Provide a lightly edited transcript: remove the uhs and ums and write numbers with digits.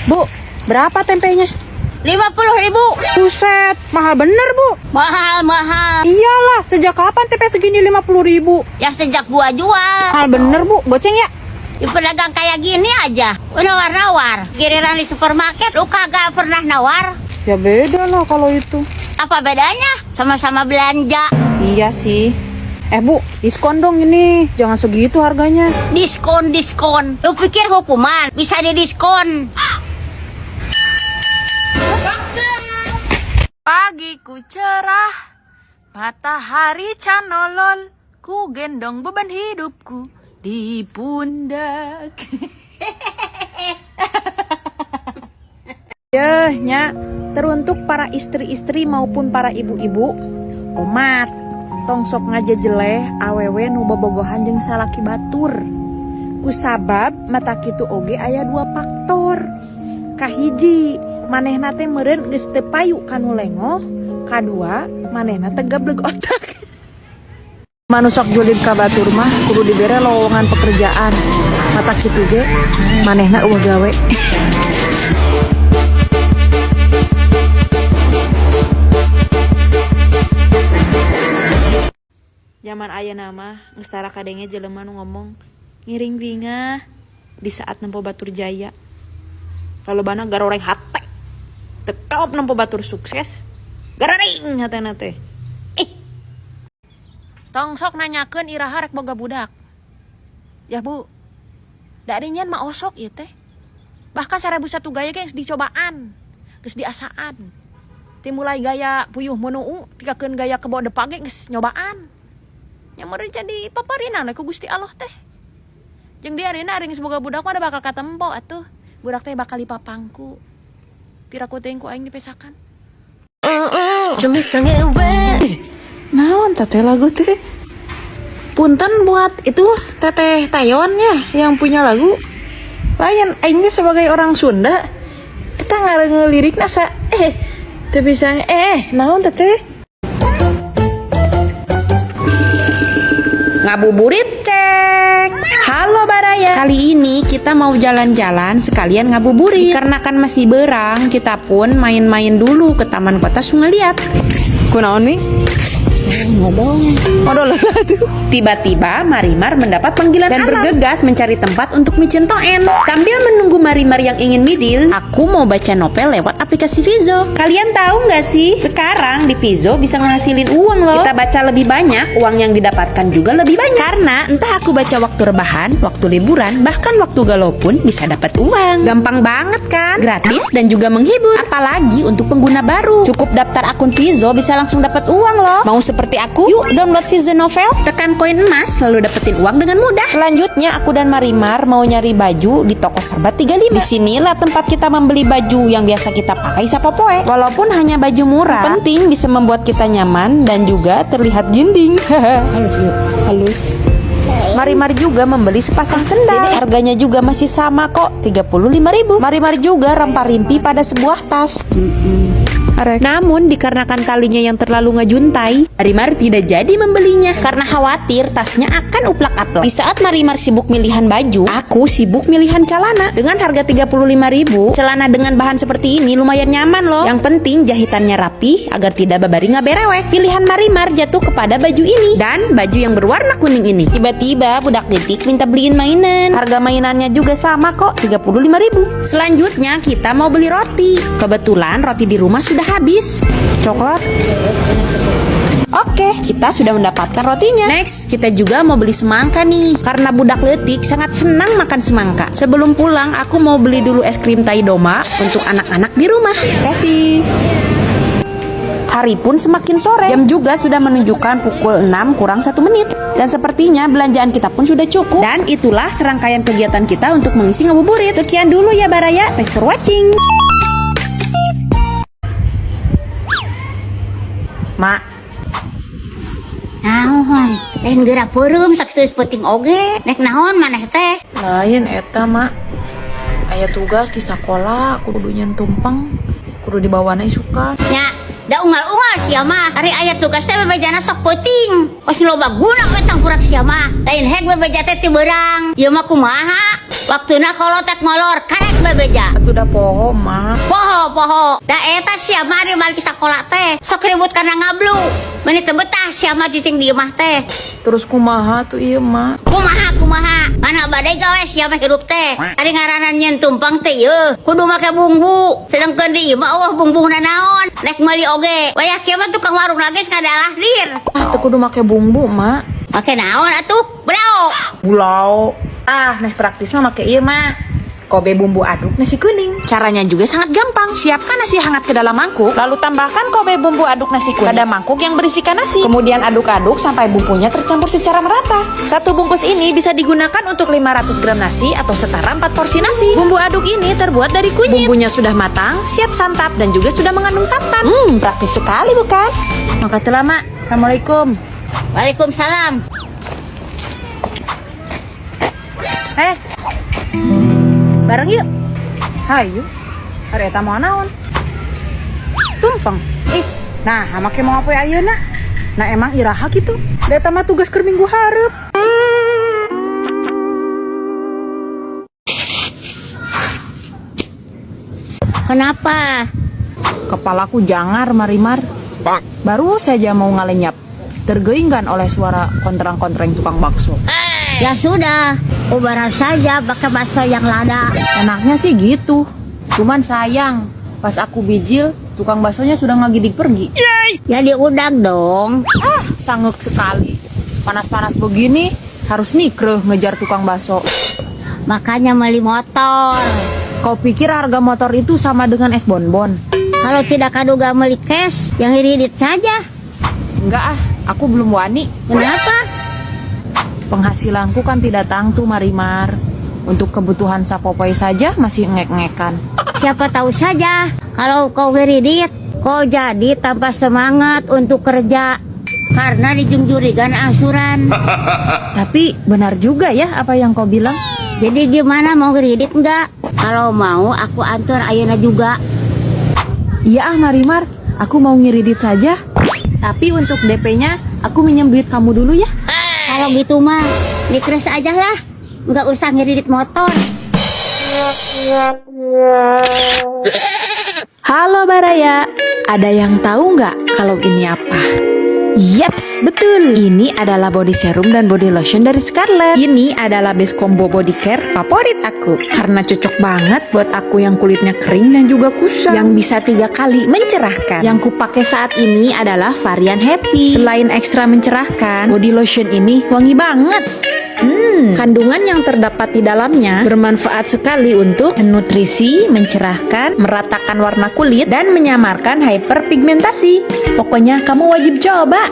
Bu, berapa tempenya? 50.000. Buset, mahal bener bu. Mahal. Iyalah, sejak kapan tempe segini 50.000? Ya sejak gua jual. Mahal bener bu, goceng ya? Di pedagang kayak gini aja nawar-nawar. Giliran di supermarket lu kagak pernah nawar. Ya beda lah kalau itu. Apa bedanya? Sama-sama belanja. Iya sih. Bu, diskon dong ini. Jangan segitu harganya. Diskon. Lu pikir hukuman bisa didiskon? Pagiku cerah, matahari canolol, ku gendong beban hidupku di pundak. Nya, teruntuk para istri-istri maupun para ibu-ibu, umat, tong sok ngajejeleh awewe nu bobogohan jeung salaki batur. Kusabab mata kitu oge aya 2 faktor. Kahiji, manehna teh meureun geus teu payu kanu lengoh. Kadua, manehna teh gableg otak. Manusok julid ka batur mah kudu dibere lowongan pekerjaan. Mata kitu ge manehna eueuh gawe. Zaman ayeuna mah geus tara kadenge jelema nu ngomong ngiring bingah di saat nempo batur jaya. Lalobana garoreng hate. Teu kaop nempo batur sukses. Garoreng hatena teh. Tong sok nanyakeun iraha rek boga budak. Ya Bu. Da arinyan mah osok ieu teh. Bahkan 1001 gaya ge geus dicobaan. Geus diasaan. Timulai gaya puyuh menuu, tikakeun gaya kebo depa ge geus nyobaan. Nya meureun jadi paparinan ku Gusti Allah teh. Jeung di arina aring semoga budak mah da bakal katempo atuh. Budak teh bakal dipapangku. Piraku teh ku aing dipesakan. Naon teh lagu teh? Punten buat itu Teteh Tayon ya yang punya lagu. Lain aingnya sebagai orang Sunda kita ngareungeun lirik nasa teu bisa naon teh? Ngabuburit cek. Halo Baraya. Kali ini kita mau jalan-jalan sekalian ngabuburit. Dikarenakan masih berang, kita pun main-main dulu ke Taman Kota Sungaliat. Kunaon nih? Modal tuh. Tiba-tiba Marimar mendapat panggilan dan bergegas mencari tempat untuk micin toen. Sambil menunggu Marimar yang ingin midil, aku mau baca novel lewat aplikasi Vizo. Kalian tahu nggak sih? Sekarang di Vizo bisa ngehasilin uang loh. Kita baca lebih banyak, uang yang didapatkan juga lebih banyak. Karena entah aku baca waktu rebahan, waktu liburan, bahkan waktu galau pun bisa dapat uang. Gampang banget kan? Gratis dan juga menghibur. Apalagi untuk pengguna baru. Cukup daftar akun Vizo bisa langsung dapat uang loh. Mau seperti aku? Yuk download Vizo Novel, tekan koin emas lalu dapetin uang dengan mudah. Selanjutnya aku dan Marimar mau nyari baju di toko Sahabat 35. Di sinilah tempat kita membeli baju yang biasa kita pakai sapopoe. Walaupun hanya baju murah, penting bisa membuat kita nyaman dan juga terlihat ginding. Halus. Marimar juga membeli sepasang sendal. Harganya juga masih sama kok, 35.000. Marimar juga rempah-rimpi pada sebuah tas. Namun dikarenakan talinya yang terlalu ngejuntai, Marimar tidak jadi membelinya karena khawatir tasnya akan uplak-aplak. Di saat Marimar sibuk milihan baju, aku sibuk milihan celana. Dengan harga 35.000, celana dengan bahan seperti ini lumayan nyaman loh. Yang penting jahitannya rapi agar tidak babari ngaberewek. Pilihan Marimar jatuh kepada baju ini dan baju yang berwarna kuning ini. Tiba-tiba budak detik minta beliin mainan. Harga mainannya juga sama kok, 35.000. Selanjutnya kita mau beli roti. Kebetulan roti di rumah sudah habis. Coklat. Oke, kita sudah mendapatkan rotinya. Next, kita juga mau beli semangka nih. Karena budak letik sangat senang makan semangka. Sebelum pulang, aku mau beli dulu es krim tai doma untuk anak-anak di rumah. Kasih. Hari pun semakin sore. Jam juga sudah menunjukkan pukul 6 kurang 1 menit. Dan sepertinya belanjaan kita pun sudah cukup. Dan itulah serangkaian kegiatan kita untuk mengisi ngabuburit. Sekian dulu ya Baraya. Thanks for watching. Mak. Naon? Lain geura peureum sakseus peuting oge. Nek naon maneh teh? Lain eta mak. Aya tugas di sekolah, kudu nyen tumpeng, kudu dibawana isukan. Nya, da unggal-unggal sia mah. Ari aya tugas teh bebejana sok peuting. Pas loba guna we tangkurak sia mah. Lain hek bebeja teh ti beurang. Ieu mah kumaha? Waktuna kolotek ngolor karek bebeja. Atuh udah poho mah. Poho. Da eta sia mari balik sakola teh. Sok ribut kana ngablu. Meni teu betah sia mah cicing di imah teh. Terus kumaha tuh ieu mah? Kumaha. Mana badai gawe sia mah hirup teh. Ari ngaranan nyen tumpang teh yeuh. Kudu make bumbu. Sedangkeun di imah eueuh bumbuna naon. Nek meuli oge. Wayah kieu mah tukang warung lagi skadalah dir. Ah, teu kudu make bumbu, Mak. Make naon atuh? Belau. Bulau. Ah, nah praktis mah make ieu mah. Kobe bumbu aduk nasi kuning. Caranya juga sangat gampang. Siapkan nasi hangat ke dalam mangkuk, lalu tambahkan kobe bumbu aduk nasi kuning pada mangkuk yang berisikan nasi. Kemudian aduk-aduk sampai bumbunya tercampur secara merata. Satu bungkus ini bisa digunakan untuk 500 gram nasi atau setara 4 porsi nasi. Bumbu aduk ini terbuat dari kunyit. Bumbunya sudah matang, siap santap dan juga sudah mengandung santan. Praktis sekali bukan? Makasih lama. Assalamualaikum. Waalaikumsalam. Bareng yuk. Hayu. Hari eta mau naon? Tumpeng. Nah, make mau apa ayeuna? Nah, emang iraha gitu. Da eta mah tugas keur minggu hareup. Kenapa? Kepalaku jangar, Marimar. Baru saja mau ngalenyap. Tergoingkan oleh suara kontrang-kontreng tukang bakso. Ya sudah, ubaran saja pakai bakso yang lada. Enaknya sih gitu. Cuman sayang, pas aku bijil, tukang baksonya sudah ngagidik pergi. Ya diudang dong. Sanggup sekali. Panas-panas begini, harus nikreh ngejar tukang bakso. Makanya beli motor. Kau pikir harga motor itu sama dengan es bonbon? Kalau tidak kaduga beli cash, yang irit saja. Enggak aku belum wani. Kenapa? Penghasilanku kan tidak tangtu, Marimar. Untuk kebutuhan sapopoi saja masih ngek-ngekan. Siapa tahu saja, kalau kau ngeridit, kau jadi tanpa semangat untuk kerja. Karena dijungjurikan angsuran. Tapi benar juga ya apa yang kau bilang. Jadi gimana, mau ngeridit enggak? Kalau mau, aku antar ayeuna juga. Iya Marimar, aku mau ngiridit saja. Tapi untuk DP-nya, aku minjem duit kamu dulu ya. Kalau gitu mah, dikres aja lah. Nggak usah ngiridit motor. Halo Baraya, ada yang tahu nggak kalau ini apa? Yaps, betul. Ini adalah body serum dan body lotion dari Scarlett. Ini adalah base combo body care favorit aku karena cocok banget buat aku yang kulitnya kering dan juga kusam, yang bisa 3 kali mencerahkan. Yang kupakai saat ini adalah varian Happy. Selain ekstra mencerahkan, body lotion ini wangi banget. Kandungan yang terdapat di dalamnya bermanfaat sekali untuk nutrisi, mencerahkan, meratakan warna kulit, dan menyamarkan hyperpigmentasi. Pokoknya kamu wajib coba.